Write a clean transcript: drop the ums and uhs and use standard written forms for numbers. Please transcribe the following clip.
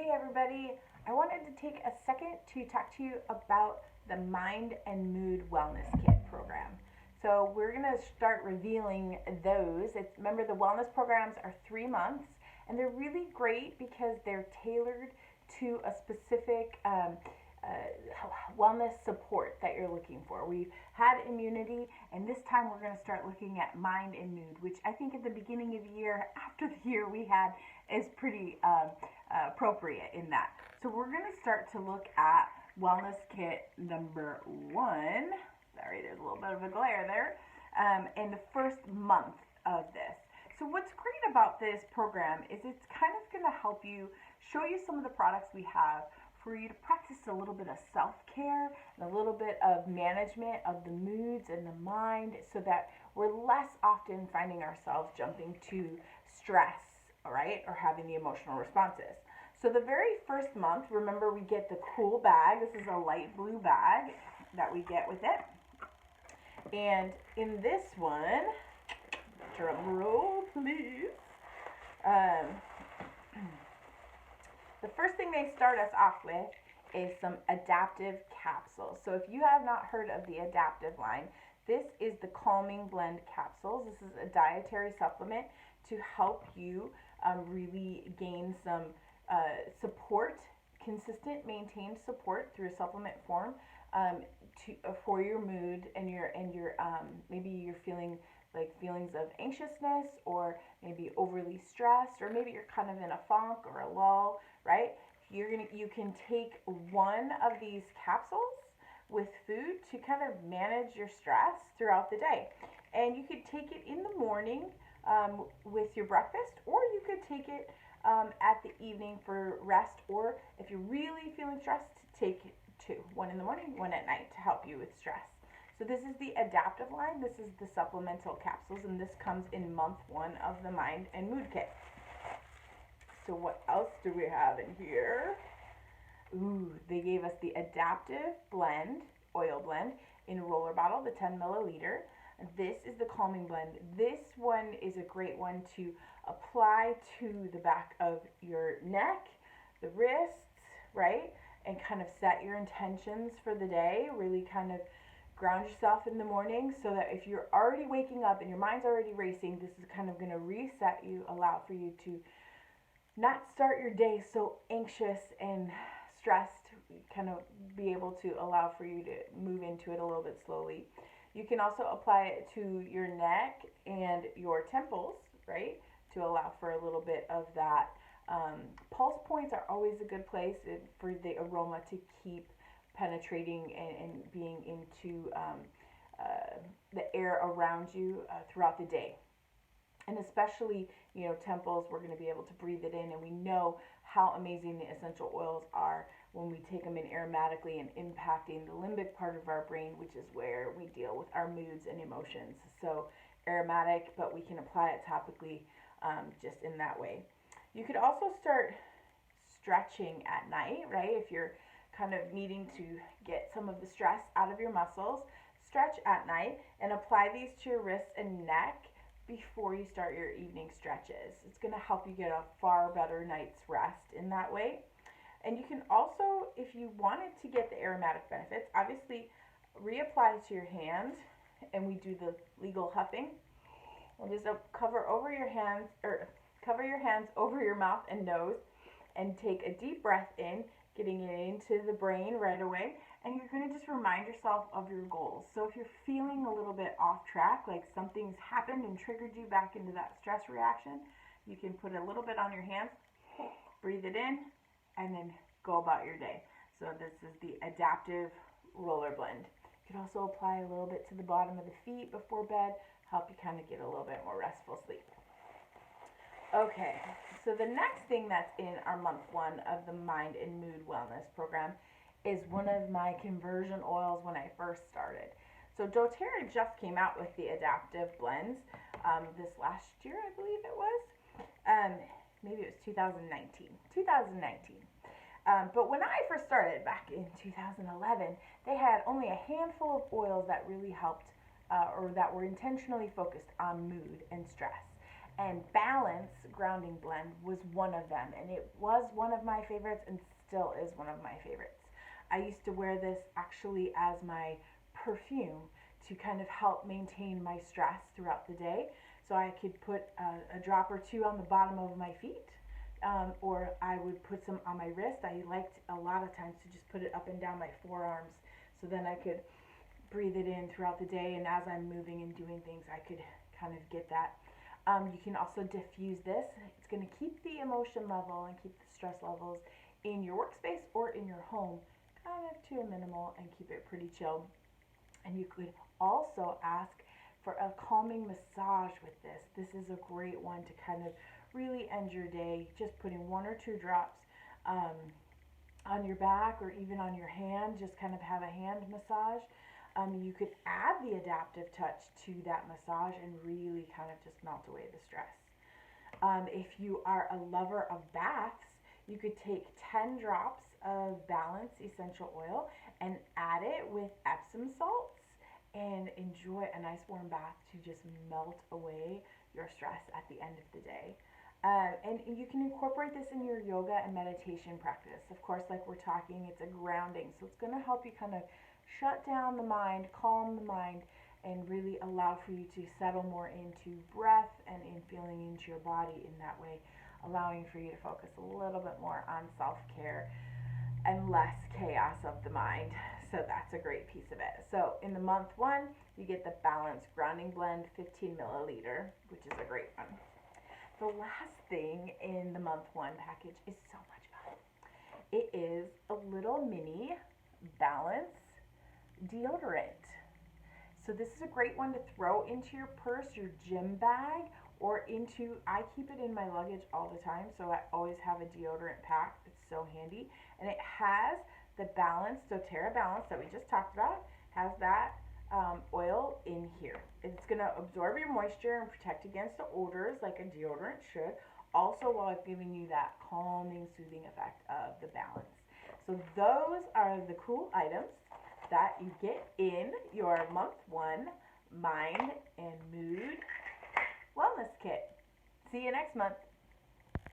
Hey everybody, I wanted to take a second to talk to you about the Mind and Mood Wellness Kit program. So we're going to start revealing those. Remember, the wellness programs are 3 months, and they're really great because they're tailored to a specific wellness support that you're looking for. We've had immunity, and this time we're going to start looking at mind and mood, which I think at the beginning of the year, after the year we had, is pretty appropriate in that. So we're going to start to look at wellness kit number 1. Sorry, there's a little bit of a glare there. In the first month of this. So what's great about this program is it's kind of going to help you, show you some of the products we have for you to practice a little bit of self-care and a little bit of management of the moods and the mind, so that we're less often finding ourselves jumping to stress, all right, or having the emotional responses. So the very first month, remember, we get the cool bag. This is a light blue bag that we get with it. And in this one, drum roll please, the first thing they start us off with is some adaptive capsules. So if you have not heard of the adaptive line, this is the calming blend capsules. This is a dietary supplement to help you really gain some support, consistent, maintained support through a supplement form for your mood and your maybe you're feeling like feelings of anxiousness, or maybe overly stressed, or maybe you're kind of in a funk or a lull, right? You can take one of these capsules with food to kind of manage your stress throughout the day. And you could take it in the morning with your breakfast, or you could take it at the evening for rest, or if you're really feeling stressed, take two, one in the morning, one at night, to help you with stress. So this is the adaptive line. This is the supplemental capsules, and this comes in month 1 of the Mind and Mood Kit. So what else do we have in here? Ooh, they gave us the adaptive blend, oil blend, in a roller bottle, the 10 milliliter. This is the calming blend. This one is a great one to apply to the back of your neck, the wrists, right? And kind of set your intentions for the day, really kind of ground yourself in the morning, so that if you're already waking up and your mind's already racing, this is kind of going to reset you, allow for you to not start your day so anxious and stressed, kind of be able to allow for you to move into it a little bit slowly. You can also apply it to your neck and your temples, right, to allow for a little bit of that. Pulse points are always a good place for the aroma to keep penetrating and being into the air around you throughout the day. And especially, temples, we're going to be able to breathe it in, and we know how amazing the essential oils are when we take them in aromatically and impacting the limbic part of our brain, which is where we deal with our moods and emotions. So aromatic, but we can apply it topically just in that way. You could also start stretching at night, right? If you're kind of needing to get some of the stress out of your muscles, stretch at night and apply these to your wrists and neck before you start your evening stretches. It's going to help you get a far better night's rest in that way. And you can also, if you wanted to get the aromatic benefits, obviously reapply to your hand, and we do the legal huffing. And just cover your hands over your mouth and nose, and take a deep breath in, getting it into the brain right away. And you're going to just remind yourself of your goals. So if you're feeling a little bit off track, like something's happened and triggered you back into that stress reaction, you can put a little bit on your hands, breathe it in, and then go about your day. So this is the adaptive roller blend. You can also apply a little bit to the bottom of the feet before bed, help you kind of get a little bit more restful sleep. Okay, so the next thing that's in our month 1 of the Mind and Mood Wellness program is one of my conversion oils when I first started. So doTERRA just came out with the adaptive blends this last year, I believe it was. Maybe it was 2019. But when I first started back in 2011, they had only a handful of oils that really helped or that were intentionally focused on mood and stress. And Balance Grounding Blend was one of them, and it was one of my favorites and still is one of my favorites. I used to wear this actually as my perfume to kind of help maintain my stress throughout the day. So I could put a drop or two on the bottom of my feet, or I would put some on my wrist. I liked a lot of times to just put it up and down my forearms, so then I could breathe it in throughout the day, and as I'm moving and doing things, I could kind of get that. You can also diffuse this. It's going to keep the emotion level and keep the stress levels in your workspace or in your home kind of to a minimal and keep it pretty chill. And you could also ask for a calming massage with this. This is a great one to kind of really end your day, just putting 1 or 2 drops on your back or even on your hand, just kind of have a hand massage. You could add the adaptive touch to that massage and really kind of just melt away the stress. If you are a lover of baths, you could take 10 drops of Balance essential oil and add it with Epsom salts and enjoy a nice warm bath to just melt away your stress at the end of the day. And you can incorporate this in your yoga and meditation practice. Of course, like we're talking, it's a grounding, so it's going to help you kind of shut down the mind, calm the mind, and really allow for you to settle more into breath and in feeling into your body in that way, allowing for you to focus a little bit more on self-care and less chaos of the mind. So that's a great piece of it. So in the month 1, you get the Balance Grounding Blend 15 milliliter, which is a great one. The last thing in the month 1 package is so much fun. It is a little mini Balance deodorant. So this is a great one to throw into your purse, your gym bag, or into, I keep it in my luggage all the time, so I always have a deodorant pack. It's so handy. And it has the Balance, doTERRA Balance that we just talked about, has that oil in here. It's going to absorb your moisture and protect against the odors like a deodorant should, also while giving you that calming, soothing effect of the Balance. So those are the cool items that you get in your month 1 Mind and Mood Wellness Kit. See you next month.